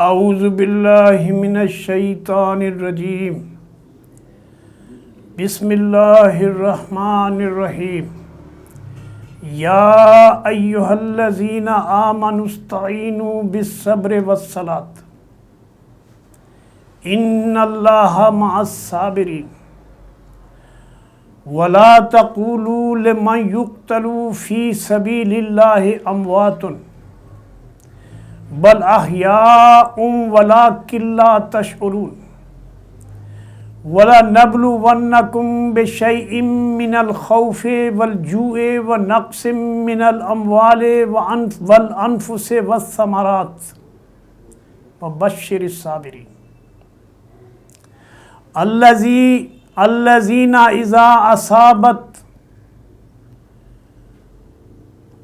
اعوذ باللہ من الشیطان الرجیم بسم اللہ الرحمن الرحیم یا ایہا الذین آمنوا استعینوا بالصبر والصلاۃ ان اللہ مع الصابرین ولا تقولوا لمن يقتل فی سبیل اللہ اموات بل احیاء ولکن لا تشعرون وَلَنَبْلُوَنَّكُمْ بِشَيْءٍ مِّنَ الْخَوْفِ وَالْجُوعِ وَنَقْصٍ مِّنَ الْأَمْوَالِ وَالْأَنفُسِ وَالثَّمَرَاتِ وَبَشِّرِ الصَّابِرِينَ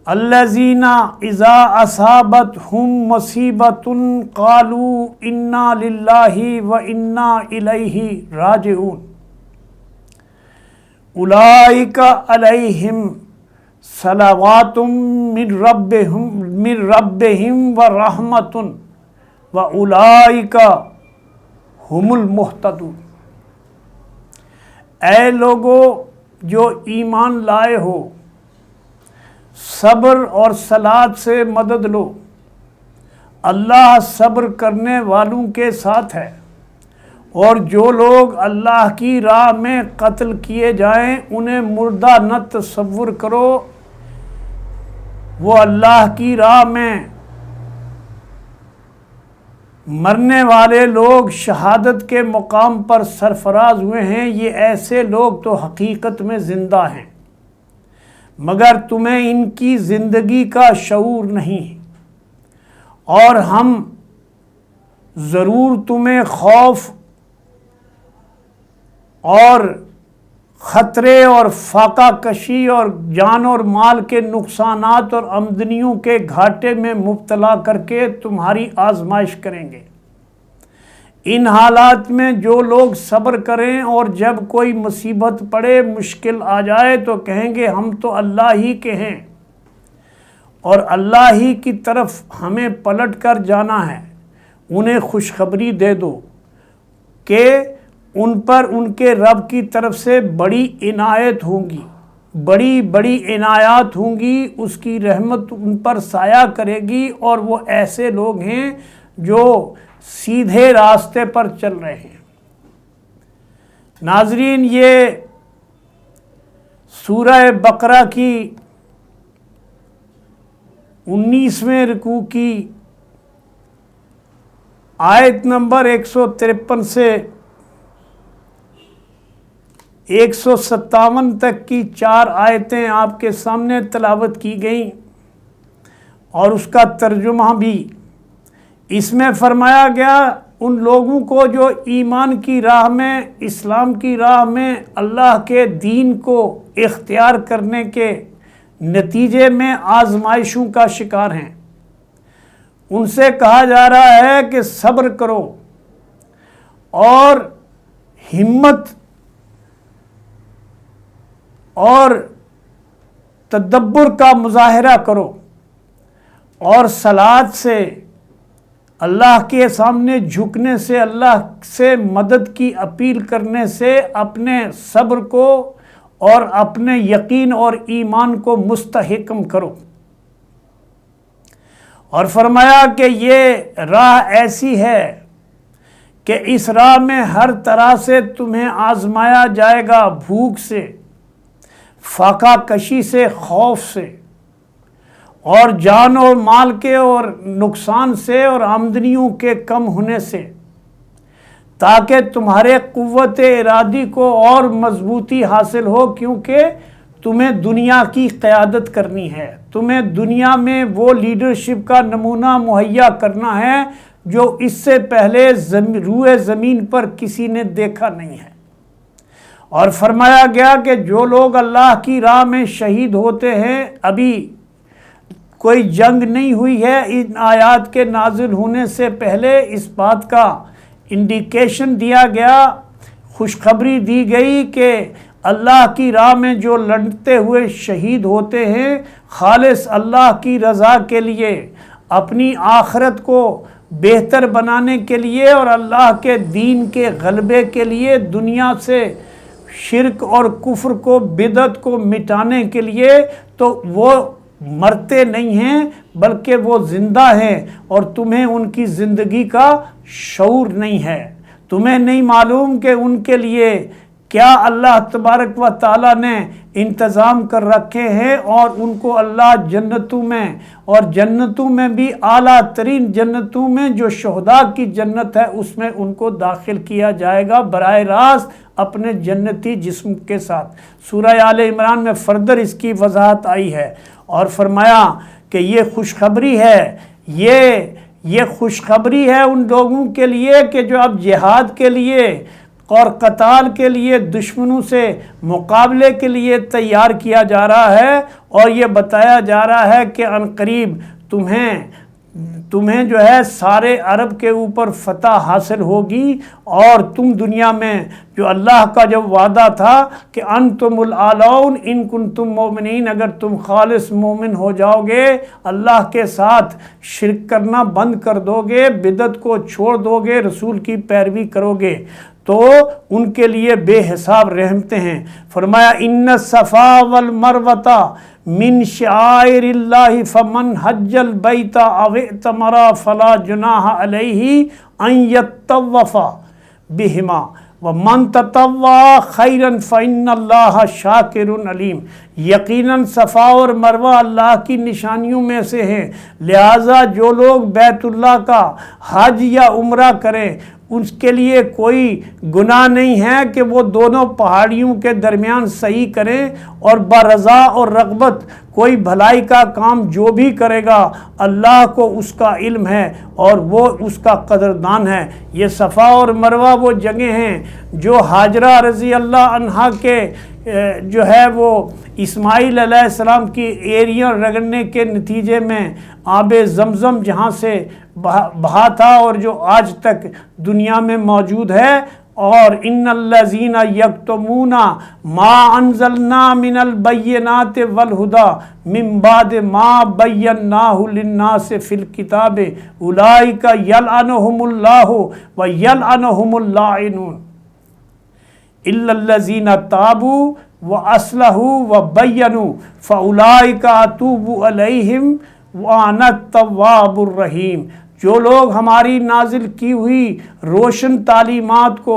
الَّذِينَ إِذَا أَصَابَتْهُم مُّصِيبَةٌ قَالُوا إِنَّا لِلَّهِ وَإِنَّا إِلَيْهِ رَاجِعُونَ أُولَٰئِكَ عَلَيْهِمْ صَلَوَاتٌ مِّن رَّبِّهِمْ وَرَحْمَةٌ وَأُولَٰئِكَ هُمُ الْمُهْتَدُونَ۔ اے لوگو جو ایمان لائے ہو، صبر اور صلاۃ سے مدد لو، اللہ صبر کرنے والوں کے ساتھ ہے، اور جو لوگ اللہ کی راہ میں قتل کیے جائیں انہیں مردہ نہ تصور کرو، وہ اللہ کی راہ میں مرنے والے لوگ شہادت کے مقام پر سرفراز ہوئے ہیں، یہ ایسے لوگ تو حقیقت میں زندہ ہیں مگر تمہیں ان کی زندگی کا شعور نہیں، اور ہم ضرور تمہیں خوف اور خطرے اور فاقہ کشی اور جان اور مال کے نقصانات اور آمدنیوں کے گھاٹے میں مبتلا کر کے تمہاری آزمائش کریں گے۔ ان حالات میں جو لوگ صبر کریں اور جب کوئی مصیبت پڑے، مشکل آ جائے تو کہیں گے ہم تو اللہ ہی کے ہیں اور اللہ ہی کی طرف ہمیں پلٹ کر جانا ہے، انہیں خوشخبری دے دو کہ ان پر ان کے رب کی طرف سے بڑی عنایت ہوں گی، بڑی بڑی عنایات ہوں گی، اس کی رحمت ان پر سایہ کرے گی، اور وہ ایسے لوگ ہیں جو سیدھے راستے پر چل رہے ہیں۔ ناظرین، یہ سورہ بقرہ کی 19ویں رکوع کی آیت نمبر 153 سے 157 تک کی 4 آیتیں آپ کے سامنے تلاوت کی گئیں، اور اس کا ترجمہ بھی۔ اس میں فرمایا گیا ان لوگوں کو جو ایمان کی راہ میں، اسلام کی راہ میں اللہ کے دین کو اختیار کرنے کے نتیجے میں آزمائشوں کا شکار ہیں، ان سے کہا جا رہا ہے کہ صبر کرو اور ہمت اور تدبر کا مظاہرہ کرو، اور صلاۃ سے، اللہ کے سامنے جھکنے سے، اللہ سے مدد کی اپیل کرنے سے اپنے صبر کو اور اپنے یقین اور ایمان کو مستحکم کرو۔ اور فرمایا کہ یہ راہ ایسی ہے کہ اس راہ میں ہر طرح سے تمہیں آزمایا جائے گا، بھوک سے، فاقہ کشی سے، خوف سے، اور جان اور مال کے اور نقصان سے، اور آمدنیوں کے کم ہونے سے، تاکہ تمہارے قوت ارادی کو اور مضبوطی حاصل ہو، کیونکہ تمہیں دنیا کی قیادت کرنی ہے، تمہیں دنیا میں وہ لیڈرشپ کا نمونہ مہیا کرنا ہے جو اس سے پہلے روئے زمین پر کسی نے دیکھا نہیں ہے۔ اور فرمایا گیا کہ جو لوگ اللہ کی راہ میں شہید ہوتے ہیں، ابھی کوئی جنگ نہیں ہوئی ہے، ان آیات کے نازل ہونے سے پہلے اس بات کا انڈیکیشن دیا گیا، خوشخبری دی گئی کہ اللہ کی راہ میں جو لڑتے ہوئے شہید ہوتے ہیں، خالص اللہ کی رضا کے لیے اپنی آخرت کو بہتر بنانے کے لیے اور اللہ کے دین کے غلبے کے لیے، دنیا سے شرک اور کفر کو، بدعت کو مٹانے کے لیے، تو وہ مرتے نہیں ہیں بلکہ وہ زندہ ہیں، اور تمہیں ان کی زندگی کا شعور نہیں ہے۔ تمہیں نہیں معلوم کہ ان کے لیے کیا اللہ تبارک و تعالیٰ نے انتظام کر رکھے ہیں، اور ان کو اللہ جنتوں میں، اور جنتوں میں بھی اعلیٰ ترین جنتوں میں جو شہداء کی جنت ہے، اس میں ان کو داخل کیا جائے گا براہ راست اپنے جنتی جسم کے ساتھ۔ سورہ آل عمران میں فردر اس کی وضاحت آئی ہے، اور فرمایا کہ یہ خوشخبری ہے، یہ خوشخبری ہے ان لوگوں کے لیے کہ جو اب جہاد کے لیے اور قتال کے لیے دشمنوں سے مقابلے کے لیے تیار کیا جا رہا ہے، اور یہ بتایا جا رہا ہے کہ عنقریب تمہیں جو ہے سارے عرب کے اوپر فتح حاصل ہوگی، اور تم دنیا میں جو اللہ کا جب وعدہ تھا کہ انتم الاعلون ان کنتم مومنین، اگر تم خالص مومن ہو جاؤ گے، اللہ کے ساتھ شرک کرنا بند کر دو گے، بدعت کو چھوڑ دو گے، رسول کی پیروی کرو گے، تو ان کے لیے بے حساب رحمتیں ہیں۔ فرمایا ان الصفا والمروہ من شعائر اللہ فمن حج البیت او اعتمر فلا جناح علیہ ان یطوف بہما ومن تطوع خیرا فإن اللہ شاکر علیم۔ یقیناً صفا اور مروہ اللہ کی نشانیوں میں سے ہیں، لہٰذا جو لوگ بیت اللہ کا حج یا عمرہ کریں اس کے لیے کوئی گناہ نہیں ہے کہ وہ دونوں پہاڑیوں کے درمیان صحیح کریں، اور برضا اور رغبت کوئی بھلائی کا کام جو بھی کرے گا اللہ کو اس کا علم ہے اور وہ اس کا قدردان ہے۔ یہ صفا اور مروہ وہ جگہ ہیں جو حاجرہ رضی اللہ عنہا کے جو ہے وہ اسماعیل علیہ السلام کی ایریاں رگڑنے کے نتیجے میں آب زمزم جہاں سے بہا تھا، اور جو آج تک دنیا میں موجود ہے۔ اور ان الذین یکتمون ما انزلنا من البینات والہدی من بعد ما بیناہ للناس فی الکتاب اولئک یلعنہم اللہ ویلعنہم اللاعنون الا الذین تابوا واصلحوا وبینوا فاولئک اتوب علیہم وانا التواب الرحیم۔ جو لوگ ہماری نازل کی ہوئی روشن تعلیمات کو،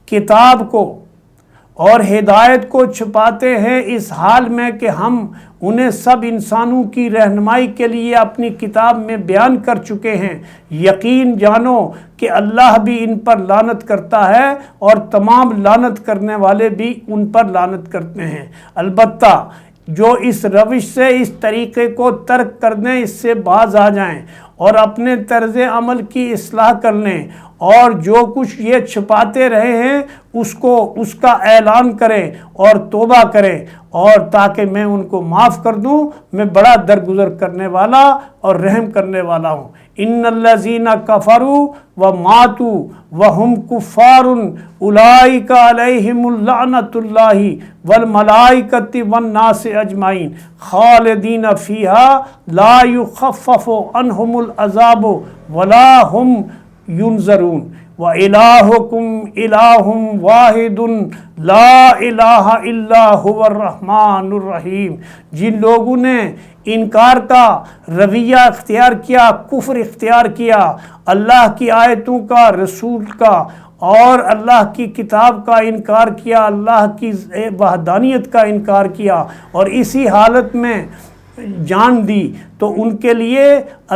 کتاب کو اور ہدایت کو چھپاتے ہیں، اس حال میں کہ ہم انہیں سب انسانوں کی رہنمائی کے لیے اپنی کتاب میں بیان کر چکے ہیں، یقین جانو کہ اللہ بھی ان پر لعنت کرتا ہے اور تمام لعنت کرنے والے بھی ان پر لعنت کرتے ہیں۔ البتہ جو اس روش سے، اس طریقے کو ترک کر دیں، اس سے باز آ جائیں اور اپنے طرز عمل کی اصلاح کر لیں، اور جو کچھ یہ چھپاتے رہے ہیں اس کا اعلان کریں اور توبہ کریں، اور تاکہ میں ان کو معاف کر دوں، میں بڑا درگزر کرنے والا اور رحم کرنے والا ہوں۔ ان الذین کفروا وماتوا وهم کفار اولئک علیہم لعنۃ اللہ والملائکۃ والناس اجمعین خالدین فیہا لا یخفف عنہم العذاب ولا هم ینظرون وَإِلَٰهُكُمْ إِلَٰهٌ وَاحِدٌ لَا إِلَٰهَ إِلَّا هُوَ الرَّحْمَٰنُ الرَّحِيمُ۔ جن لوگوں نے انکار کا رویہ اختیار کیا، کفر اختیار کیا، اللہ کی آیتوں کا، رسول کا اور اللہ کی کتاب کا انکار کیا، اللہ کی وحدانیت کا انکار کیا، اور اسی حالت میں جان دی، تو ان کے لیے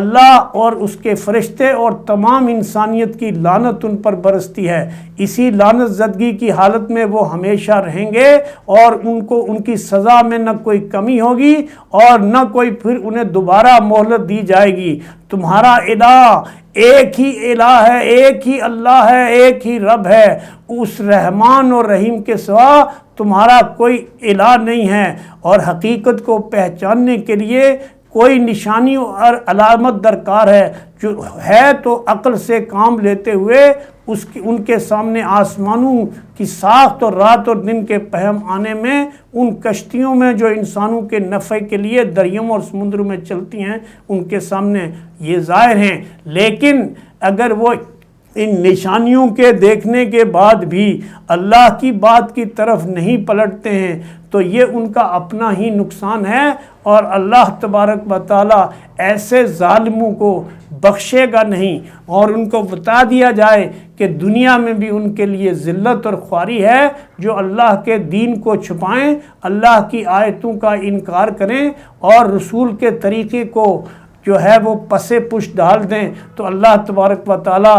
اللہ اور اس کے فرشتے اور تمام انسانیت کی لعنت ان پر برستی ہے۔ اسی لعنت زدگی کی حالت میں وہ ہمیشہ رہیں گے، اور ان کی سزا میں نہ کوئی کمی ہوگی اور نہ کوئی پھر انہیں دوبارہ مہلت دی جائے گی۔ تمہارا الہ ایک ہی الہ ہے، ایک ہی اللہ ہے، ایک ہی رب ہے، اس رحمان اور رحیم کے سوا تمہارا کوئی الہ نہیں ہے، اور حقیقت کو پہچاننے کے لیے کوئی نشانی اور علامت درکار ہے، جو ہے تو عقل سے کام لیتے ہوئے ان کے سامنے آسمانوں کی ساخت اور رات اور دن کے پہم آنے میں، ان کشتیوں میں جو انسانوں کے نفع کے لیے دریاؤں اور سمندروں میں چلتی ہیں، ان کے سامنے یہ ظاہر ہیں۔ لیکن اگر وہ ان نشانیوں کے دیکھنے کے بعد بھی اللہ کی بات کی طرف نہیں پلٹتے ہیں تو یہ ان کا اپنا ہی نقصان ہے، اور اللہ تبارک و تعالی ایسے ظالموں کو بخشے گا نہیں۔ اور ان کو بتا دیا جائے کہ دنیا میں بھی ان کے لیے ذلت اور خواری ہے، جو اللہ کے دین کو چھپائیں، اللہ کی آیتوں کا انکار کریں اور رسول کے طریقے کو جو ہے وہ پسے پش ڈال دیں، تو اللہ تبارک و تعالی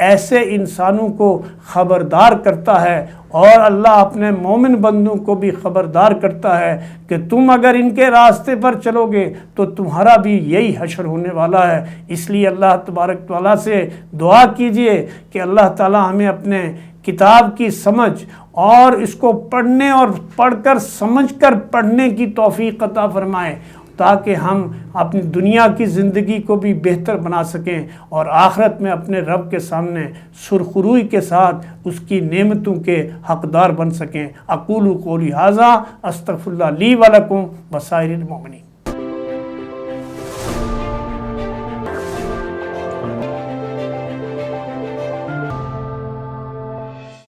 ایسے انسانوں کو خبردار کرتا ہے، اور اللہ اپنے مومن بندوں کو بھی خبردار کرتا ہے کہ تم اگر ان کے راستے پر چلو گے تو تمہارا بھی یہی حشر ہونے والا ہے۔ اس لیے اللہ تبارک تعالیٰ سے دعا کیجئے کہ اللہ تعالیٰ ہمیں اپنے کتاب کی سمجھ اور اس کو پڑھنے اور پڑھ کر سمجھ کر پڑھنے کی توفیق عطا فرمائے، تاکہ ہم اپنی دنیا کی زندگی کو بھی بہتر بنا سکیں اور آخرت میں اپنے رب کے سامنے سرخروئی کے ساتھ اس کی نعمتوں کے حقدار بن سکیں۔ اقول قولی ھذا استغفر اللہ لی ولکم وسائر المؤمنین۔